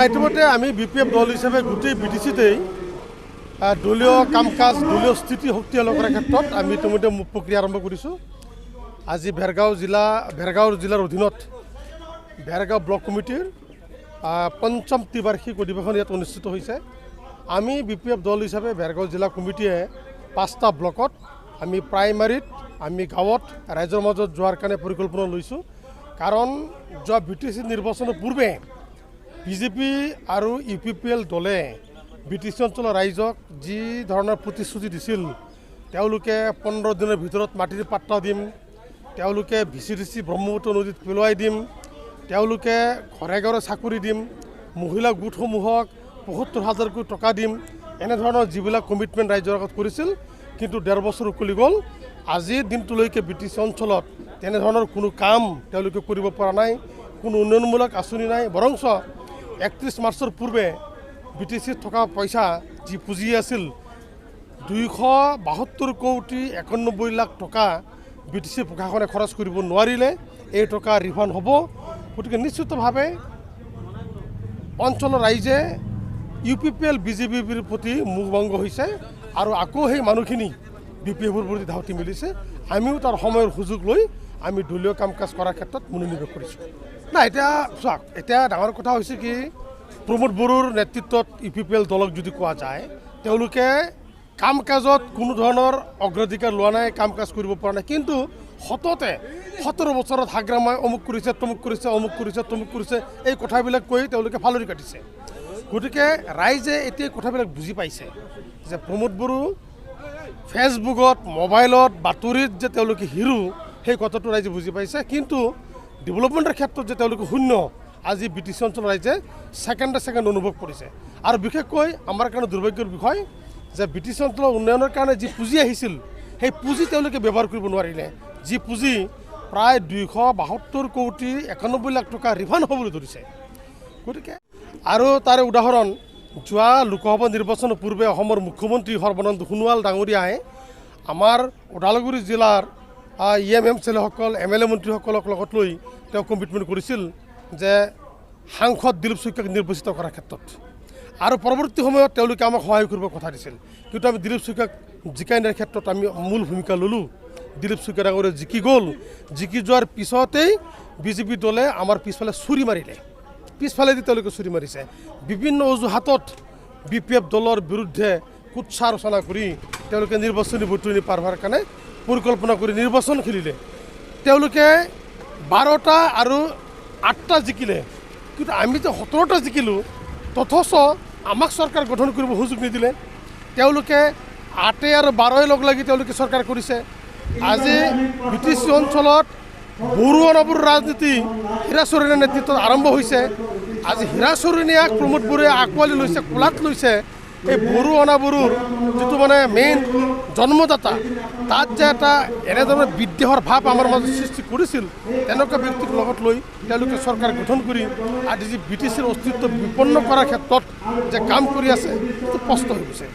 ইতিমধ্যে আমি বিপিএফ দল হিচাপে গোটেই বিটিচিতেই দলীয় কাম কাজ দলীয় স্থিতি শক্তিশালী কৰাৰ ক্ষেত্ৰত আমি ইতিমধ্যে প্ৰক্ৰিয়া আৰম্ভ কৰিছোঁ। আজি ভেৰগাঁও জিলাৰ অধীনত ভেৰগাঁও ব্লক কমিটিৰ পঞ্চম ত্ৰিবাৰ্ষিক অধিৱেশন ইয়াত অনুষ্ঠিত হৈছে। আমি বিপিএফ দল হিচাপে ভেৰগাঁও জিলা কমিটিয়ে 5টা ব্লকত আমি প্ৰাইমাৰীত আমি গাঁৱত ৰাইজৰ মাজত যোৱাৰ কাৰণে পৰিকল্পনা লৈছোঁ। কাৰণ যোৱা বিটিচি নিৰ্বাচনৰ পূৰ্বে বিজেপি আৰু UPPL দলে বিটিচি অঞ্চলৰ ৰাইজক যি ধৰণৰ প্ৰতিশ্ৰুতি দিছিল, তেওঁলোকে 15 দিনৰ ভিতৰত মাটিৰ পাট্টা দিম, তেওঁলোকে VCDC ব্ৰহ্মপুত্ৰ নদীত পেলোৱাই দিম, তেওঁলোকে ঘৰে ঘৰে চাকৰি দিম, মহিলা গোটসমূহক ৭৫,০০০ টকা দিম, এনেধৰণৰ যিবিলাক কমিটমেণ্ট ৰাইজৰ আগত কৰিছিল, কিন্তু 1.5 বছৰ উকলি গ'ল। আজিৰ দিনটোলৈকে বিটিচি অঞ্চলত তেনেধৰণৰ কোনো কাম তেওঁলোকে কৰিব পৰা নাই, কোনো উন্নয়নমূলক আঁচনি নাই। বৰঞ্চ 31 মাৰ্চৰ পূৰ্বে বিটিচিত থকা পইচা যি পুঁজি আছিল 272 কোটি 91 লাখ টকা বিটিচি প্ৰশাসনে খৰচ কৰিব নোৱাৰিলে। এই টকা ৰিফাণ্ড হ'ব। গতিকে নিশ্চিতভাৱে অঞ্চলৰ ৰাইজে UPPL BJPৰ প্ৰতি মুখভংগ হৈছে আৰু আকৌ সেই মানুহখিনি BPFৰ প্ৰতি ধাউতি মিলিছে। আমিও তাৰ সময়ৰ সুযোগ লৈ আমি দলীয় কাম কাজ কৰাৰ ক্ষেত্ৰত মনোনিৱেশ কৰিছোঁ। না এতিয়া চাওক, এতিয়া ডাঙৰ কথা হৈছে কি, প্ৰমোদ বড়োৰ নেতৃত্বত UPPL দলক যদি কোৱা যায়, তেওঁলোকে কাম কাজত কোনো ধৰণৰ অগ্ৰাধিকাৰ লোৱা নাই, কাম কাজ কৰিব পৰা নাই। কিন্তু সততে 17 বছৰত হাগ্ৰামাই অমুক কৰিছে, তমুক কৰিছে, এই কথাবিলাক কৈ তেওঁলোকে ফালৰি কাটিছে। গতিকে ৰাইজে এতিয়া কথাবিলাক বুজি পাইছে যে প্ৰমোদ বড়ো ফেচবুকত, মোবাইলত, বাতৰিত যে তেওঁলোকে হিৰো, সেই কথাটো ৰাইজে বুজি পাইছে। কিন্তু ডেভেলপমেণ্টৰ ক্ষেত্ৰত যে তেওঁলোকে শূন্য, আজি বিটিচি অঞ্চলৰ ৰাইজে ছেকেণ্ড অনুভৱ কৰিছে। আৰু বিশেষকৈ আমাৰ কাৰণে দুৰ্ভাগ্যৰ বিষয় যে বিটিচি অঞ্চলৰ উন্নয়নৰ কাৰণে যি পুঁজি আহিছিল, সেই পুঁজি তেওঁলোকে ব্যৱহাৰ কৰিব নোৱাৰিলে। যি পুঁজি প্ৰায় 272 কোটি 91 লাখ টকা ৰিফাণ্ড হ'বলৈ ধৰিছে। গতিকে আৰু তাৰে উদাহৰণ, যোৱা লোকসভা নিৰ্বাচনৰ পূৰ্বে অসমৰ মুখ্যমন্ত্ৰী সৰ্বানন্দ সোণোৱাল ডাঙৰীয়াই আমাৰ ওদালগুৰি জিলাৰ MLA-সকল MLA মন্ত্ৰীসকলক লগত লৈ তেওঁ কমিটমেণ্ট কৰিছিল যে সাংসদ দিলীপ শইকীয়াক নিৰ্বাচিত কৰাৰ ক্ষেত্ৰত, আৰু পৰৱৰ্তী সময়ত তেওঁলোকে আমাক সহায় কৰিব কথা দিছিল। কিন্তু আমি দিলীপ শইকীয়াক জিকাই নিয়াৰ ক্ষেত্ৰত আমি মূল ভূমিকা ল'লোঁ। দিলীপ শইকীয়া ডাঙৰীয়া জিকি গ'ল। জিকি যোৱাৰ পিছতেই BJP দলে আমাৰ পিছফালে চুৰি মাৰিলে, পিছফালেদি তেওঁলোকে চুৰি মাৰিছে। বিভিন্ন অজুহাতত BPF দলৰ বিৰুদ্ধে কুৎসা ৰচনা কৰি তেওঁলোকে নিৰ্বাচনী বতৰণি পাৰ হোৱাৰ কাৰণে পৰিকল্পনা কৰি নিৰ্বাচন খেলিলে। তেওঁলোকে 12টা আৰু 8টা জিকিলে, কিন্তু আমি যে 17টা জিকিলোঁ, তথচ আমাক চৰকাৰ গঠন কৰিব সুযোগ নিদিলে। তেওঁলোকে 8 আৰু 12 লগ লাগি তেওঁলোকে চৰকাৰ কৰিছে। আজি বিটিচি অঞ্চলত বড়ো অনাবড়োৰ ৰাজনীতি হীৰা চৰেণৰ নেতৃত্বত আৰম্ভ হৈছে। আজি হীৰা চৰেণীয়াক প্ৰমোদ বড়োৱে আঁকোৱালি লৈছে, কোলাত লৈছে। এই বড়ো অনাবড়োৰ যিটো মানে মেইন জন্মদাতা, তাত যে এটা এনেধৰণৰ বিদ্বেষৰ ভাৱ আমাৰ মাজত সৃষ্টি কৰিছিল, তেনেকুৱা ব্যক্তিক লগত লৈ তেওঁলোকে চৰকাৰ গঠন কৰি আজি যি বিটিচিৰ অস্তিত্ব বিপন্ন কৰাৰ ক্ষেত্ৰত যে কাম কৰি আছে, সেইটো স্পষ্ট হৈ গৈছে।